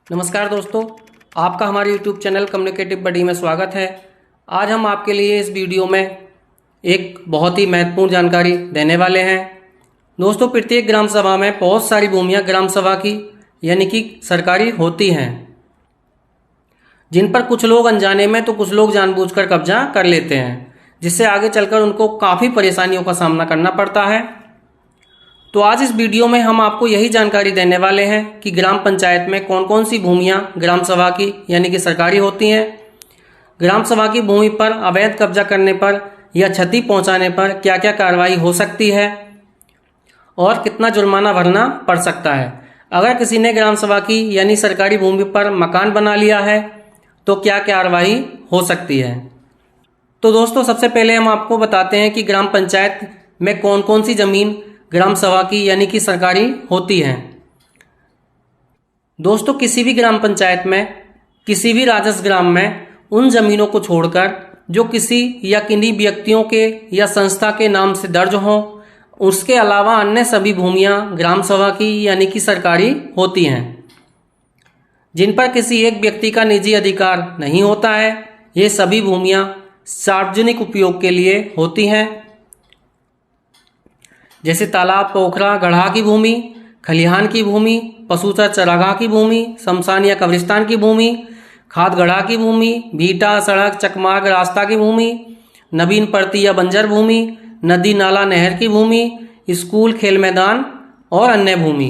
नमस्कार दोस्तों, आपका हमारे YouTube चैनल कम्युनिकेटिव बडी में स्वागत है। आज हम आपके लिए इस वीडियो में एक बहुत ही महत्वपूर्ण जानकारी देने वाले हैं। दोस्तों, प्रत्येक ग्राम सभा में बहुत सारी भूमियां ग्राम सभा की यानी कि सरकारी होती हैं, जिन पर कुछ लोग अनजाने में तो कुछ लोग जानबूझकर कब्जा कर लेते हैं, जिससे आगे चलकर उनको काफ़ी परेशानियों का सामना करना पड़ता है। तो आज इस वीडियो में हम आपको यही जानकारी देने वाले हैं कि ग्राम पंचायत में कौन कौन सी भूमियां ग्राम सभा की यानी कि सरकारी होती हैं, ग्राम सभा की भूमि पर अवैध कब्जा करने पर या क्षति पहुंचाने पर क्या क्या कार्रवाई हो सकती है और कितना जुर्माना भरना पड़ सकता है। अगर किसी ने ग्राम सभा की यानी सरकारी भूमि पर मकान बना लिया है तो क्या कार्रवाई हो सकती है। तो दोस्तों, सबसे पहले हम आपको बताते हैं कि ग्राम पंचायत में कौन कौन सी जमीन ग्राम सभा की यानी कि सरकारी होती है। दोस्तों, किसी भी ग्राम पंचायत में किसी भी राजस्व ग्राम में उन जमीनों को छोड़कर जो किसी या किन्हीं व्यक्तियों के या संस्था के नाम से दर्ज हों, उसके अलावा अन्य सभी भूमियां ग्राम सभा की यानी कि सरकारी होती हैं। जिन पर किसी एक व्यक्ति का निजी अधिकार नहीं होता है, ये सभी भूमियां सार्वजनिक उपयोग के लिए होती हैं, जैसे तालाब, पोखरा, गड्ढा की भूमि, खलिहान की भूमि, पशुचर चारागाह की भूमि, शमशान या कब्रिस्तान की भूमि, खाद गड्ढा की भूमि, भीटा, सड़क, चकमार्ग, रास्ता की भूमि, नवीन परती या बंजर भूमि, नदी, नाला, नहर की भूमि, स्कूल, खेल मैदान और अन्य भूमि।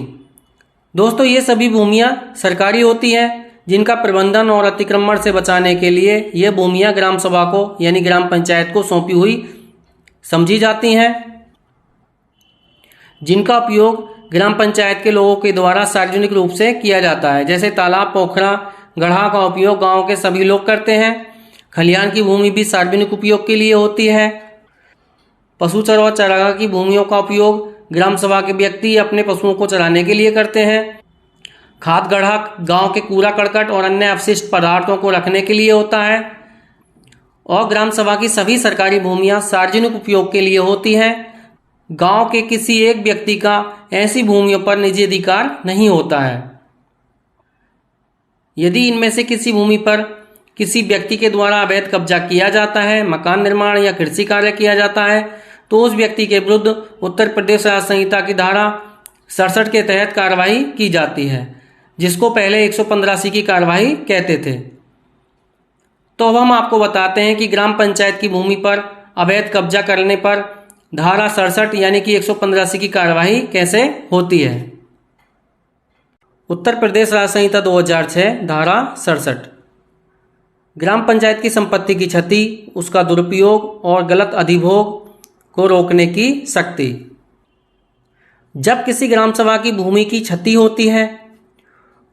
दोस्तों, ये सभी भूमियाँ सरकारी होती हैं, जिनका प्रबंधन और अतिक्रमण से बचाने के लिए ये भूमियाँ ग्राम सभा को यानी ग्राम पंचायत को सौंपी हुई समझी जाती हैं, जिनका उपयोग ग्राम पंचायत के लोगों के द्वारा सार्वजनिक रूप से किया जाता है। जैसे तालाब, पोखरा, गड्ढा का उपयोग गांव के सभी लोग करते हैं। खलिहान की भूमि भी सार्वजनिक उपयोग के लिए होती है। पशुचर और चारागाह की भूमियों का उपयोग ग्राम सभा के व्यक्ति अपने पशुओं को चराने के लिए करते हैं। खाद गड्ढा गांव के कूड़ा करकट और अन्य अवशिष्ट पदार्थों को रखने के लिए होता है। और ग्राम सभा की सभी सरकारी भूमियां सार्वजनिक उपयोग के लिए होती हैं। गांव के किसी एक व्यक्ति का ऐसी भूमियों पर निजी अधिकार नहीं होता है। यदि इनमें से किसी भूमि पर किसी व्यक्ति के द्वारा अवैध कब्जा किया जाता है, मकान निर्माण या कृषि कार्य किया जाता है, तो उस व्यक्ति के विरुद्ध उत्तर प्रदेश राज्य संहिता की धारा 67 के तहत कार्रवाई की जाती है, जिसको पहले 115C की कार्रवाई कहते थे। तो अब हम आपको बताते हैं कि ग्राम पंचायत की भूमि पर अवैध कब्जा करने पर धारा 67 यानी कि 115C की कार्रवाई कैसे होती है। उत्तर प्रदेश राज्य संहिता 2006 धारा 67, ग्राम पंचायत की संपत्ति की क्षति, उसका दुरुपयोग और गलत अधिभोग को रोकने की शक्ति। जब किसी ग्राम सभा की भूमि की क्षति होती है,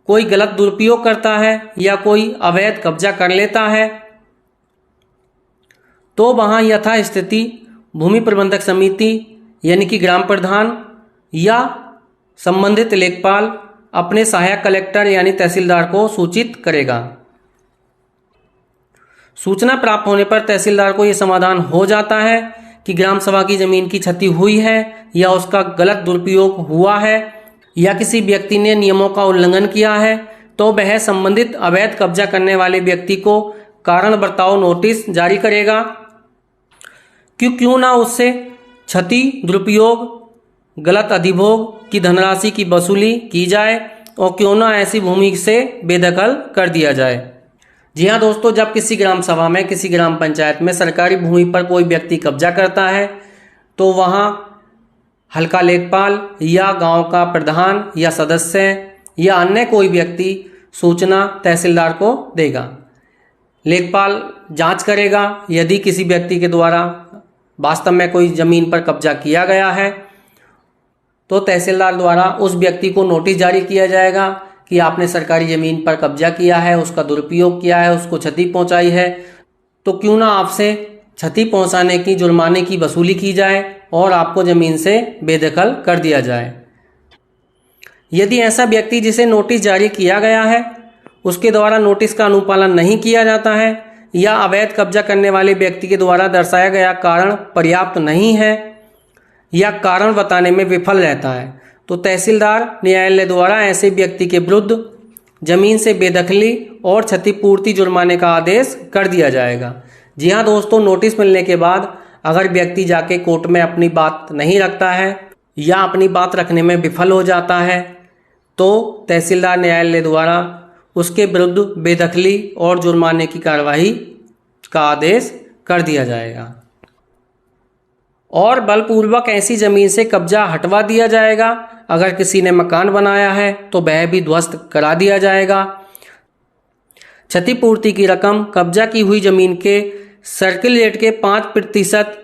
कोई गलत दुरुपयोग करता है या कोई अवैध कब्जा कर लेता है, तो वहां यथास्थिति भूमि प्रबंधक समिति यानी कि ग्राम प्रधान या संबंधित लेखपाल अपने सहायक कलेक्टर यानी तहसीलदार को सूचित करेगा। सूचना प्राप्त होने पर तहसीलदार को यह समाधान हो जाता है कि ग्राम सभा की जमीन की क्षति हुई है या उसका गलत दुरुपयोग हुआ है या किसी व्यक्ति ने नियमों का उल्लंघन किया है, तो वह संबंधित अवैध कब्जा करने वाले व्यक्ति को कारण बताओ नोटिस जारी करेगा। क्यों ना उससे क्षति, दुरुपयोग, गलत अधिभोग की धनराशि की वसूली की जाए और क्यों ना ऐसी भूमि से बेदखल कर दिया जाए। जी हाँ दोस्तों, जब किसी ग्राम सभा में किसी ग्राम पंचायत में सरकारी भूमि पर कोई व्यक्ति कब्जा करता है, तो वहाँ हल्का लेखपाल या गांव का प्रधान या सदस्य या अन्य कोई व्यक्ति सूचना तहसीलदार को देगा। लेखपाल जांच करेगा। यदि किसी व्यक्ति के द्वारा वास्तव में कोई जमीन पर कब्जा किया गया है, तो तहसीलदार द्वारा उस व्यक्ति को नोटिस जारी किया जाएगा कि आपने सरकारी जमीन पर कब्जा किया है, उसका दुरुपयोग किया है, उसको क्षति पहुंचाई है, तो क्यों ना आपसे क्षति पहुंचाने की जुर्माने की वसूली की जाए और आपको जमीन से बेदखल कर दिया जाए। यदि ऐसा व्यक्ति जिसे नोटिस जारी किया गया है उसके द्वारा नोटिस का अनुपालन नहीं किया जाता है या अवैध कब्जा करने वाले व्यक्ति के द्वारा दर्शाया गया कारण पर्याप्त नहीं है या कारण बताने में विफल रहता है, तो तहसीलदार न्यायालय द्वारा ऐसे व्यक्ति के विरुद्ध जमीन से बेदखली और क्षतिपूर्ति जुर्माने का आदेश कर दिया जाएगा। जी हाँ दोस्तों, नोटिस मिलने के बाद अगर व्यक्ति जाके कोर्ट में अपनी बात नहीं रखता है या अपनी बात रखने में विफल हो जाता है तो तहसीलदार न्यायालय द्वारा उसके विरुद्ध बेदखली और जुर्माने की कार्रवाई का आदेश कर दिया जाएगा और बलपूर्वक ऐसी जमीन से कब्जा हटवा दिया जाएगा। अगर किसी ने मकान बनाया है तो वह भी ध्वस्त करा दिया जाएगा। क्षतिपूर्ति की रकम कब्जा की हुई जमीन के सर्किल रेट के 5%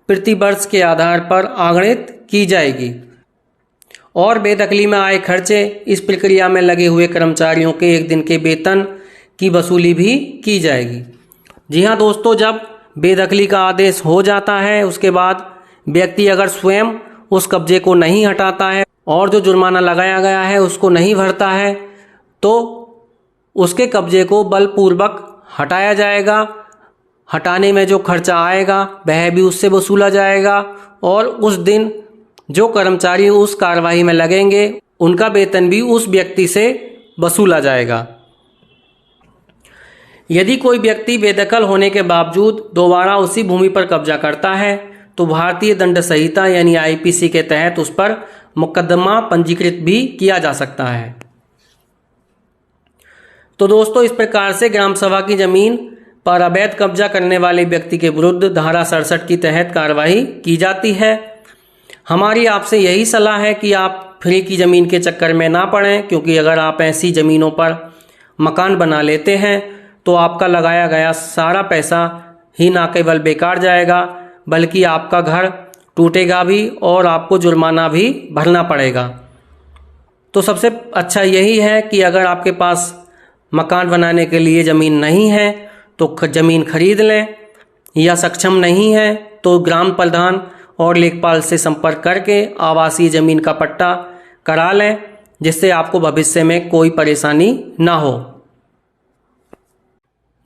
प्रति वर्ष के आधार पर आगणित की जाएगी और बेदखली में आए खर्चे, इस प्रक्रिया में लगे हुए कर्मचारियों के 1 दिन के वेतन की वसूली भी की जाएगी। जी हाँ दोस्तों, जब बेदखली का आदेश हो जाता है उसके बाद व्यक्ति अगर स्वयं उस कब्जे को नहीं हटाता है और जो जुर्माना लगाया गया है उसको नहीं भरता है तो उसके कब्जे को बलपूर्वक हटाया जाएगा। हटाने में जो खर्चा आएगा वह भी उससे वसूला जाएगा और उस दिन जो कर्मचारी उस कार्रवाई में लगेंगे उनका वेतन भी उस व्यक्ति से वसूला जाएगा। यदि कोई व्यक्ति बेदखल होने के बावजूद दोबारा उसी भूमि पर कब्जा करता है तो भारतीय दंड संहिता यानी आईपीसी के तहत उस पर मुकदमा पंजीकृत भी किया जा सकता है। तो दोस्तों, इस प्रकार से ग्राम सभा की जमीन पर अवैध कब्जा करने वाले व्यक्ति के विरुद्ध धारा 67 के तहत कार्रवाई की जाती है। हमारी आपसे यही सलाह है कि आप फ्री की ज़मीन के चक्कर में ना पड़ें, क्योंकि अगर आप ऐसी ज़मीनों पर मकान बना लेते हैं तो आपका लगाया गया सारा पैसा ही ना केवल बेकार जाएगा बल्कि आपका घर टूटेगा भी और आपको जुर्माना भी भरना पड़ेगा। तो सबसे अच्छा यही है कि अगर आपके पास मकान बनाने के लिए ज़मीन नहीं है तो ज़मीन खरीद लें, या सक्षम नहीं है तो ग्राम प्रधान और लेखपाल से संपर्क करके आवासीय ज़मीन का पट्टा करा लें, जिससे आपको भविष्य में कोई परेशानी ना हो।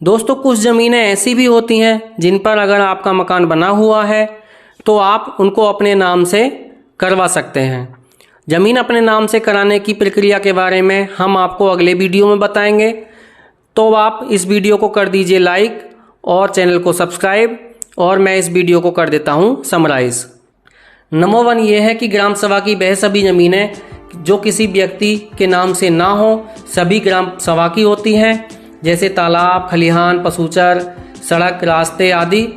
दोस्तों, कुछ ज़मीनें ऐसी भी होती हैं जिन पर अगर आपका मकान बना हुआ है तो आप उनको अपने नाम से करवा सकते हैं। ज़मीन अपने नाम से कराने की प्रक्रिया के बारे में हम आपको अगले वीडियो में बताएंगे। तो आप इस वीडियो को कर दीजिए लाइक और चैनल को सब्सक्राइब, और मैं इस वीडियो को कर देता हूँ समराइज। नंबर 1 ये है कि ग्राम सभा की वह सभी ज़मीनें जो किसी व्यक्ति के नाम से ना हो सभी ग्राम सभा की होती हैं, जैसे तालाब, खलिहान, पशुचर, सड़क, रास्ते आदि।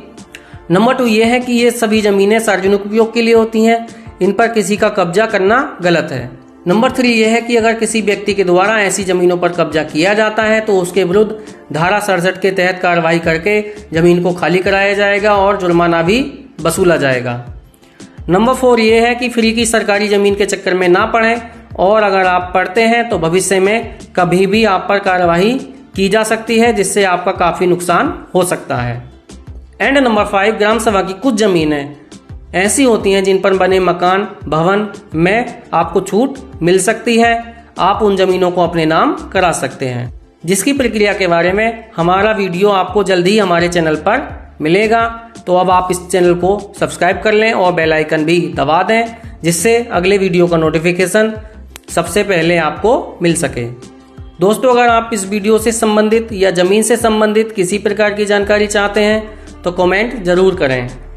नंबर 2 ये है कि ये सभी ज़मीनें सार्वजनिक उपयोग के लिए होती हैं, इन पर किसी का कब्जा करना गलत है। नंबर 3 ये है कि अगर किसी व्यक्ति के द्वारा ऐसी ज़मीनों पर कब्जा किया जाता है तो उसके विरुद्ध धारा 67 के तहत कार्रवाई करके ज़मीन को खाली कराया जाएगा और जुर्माना भी वसूला जाएगा। नंबर 4 ये है कि फ्री की सरकारी ज़मीन के चक्कर में ना पड़ें, और अगर आप पढ़ते हैं तो भविष्य में कभी भी आप पर कार्रवाई की जा सकती है, जिससे आपका काफ़ी नुकसान हो सकता है। एंड नंबर 5, ग्राम सभा की कुछ ज़मीनें ऐसी होती हैं जिन पर बने मकान, भवन में आपको छूट मिल सकती है। आप उन ज़मीनों को अपने नाम करा सकते हैं, जिसकी प्रक्रिया के बारे में हमारा वीडियो आपको जल्द ही हमारे चैनल पर मिलेगा। तो अब आप इस चैनल को सब्सक्राइब कर लें और बेल आइकन भी दबा दें, जिससे अगले वीडियो का नोटिफिकेशन सबसे पहले आपको मिल सके। दोस्तों, अगर आप इस वीडियो से संबंधित या ज़मीन से संबंधित किसी प्रकार की जानकारी चाहते हैं तो कमेंट ज़रूर करें।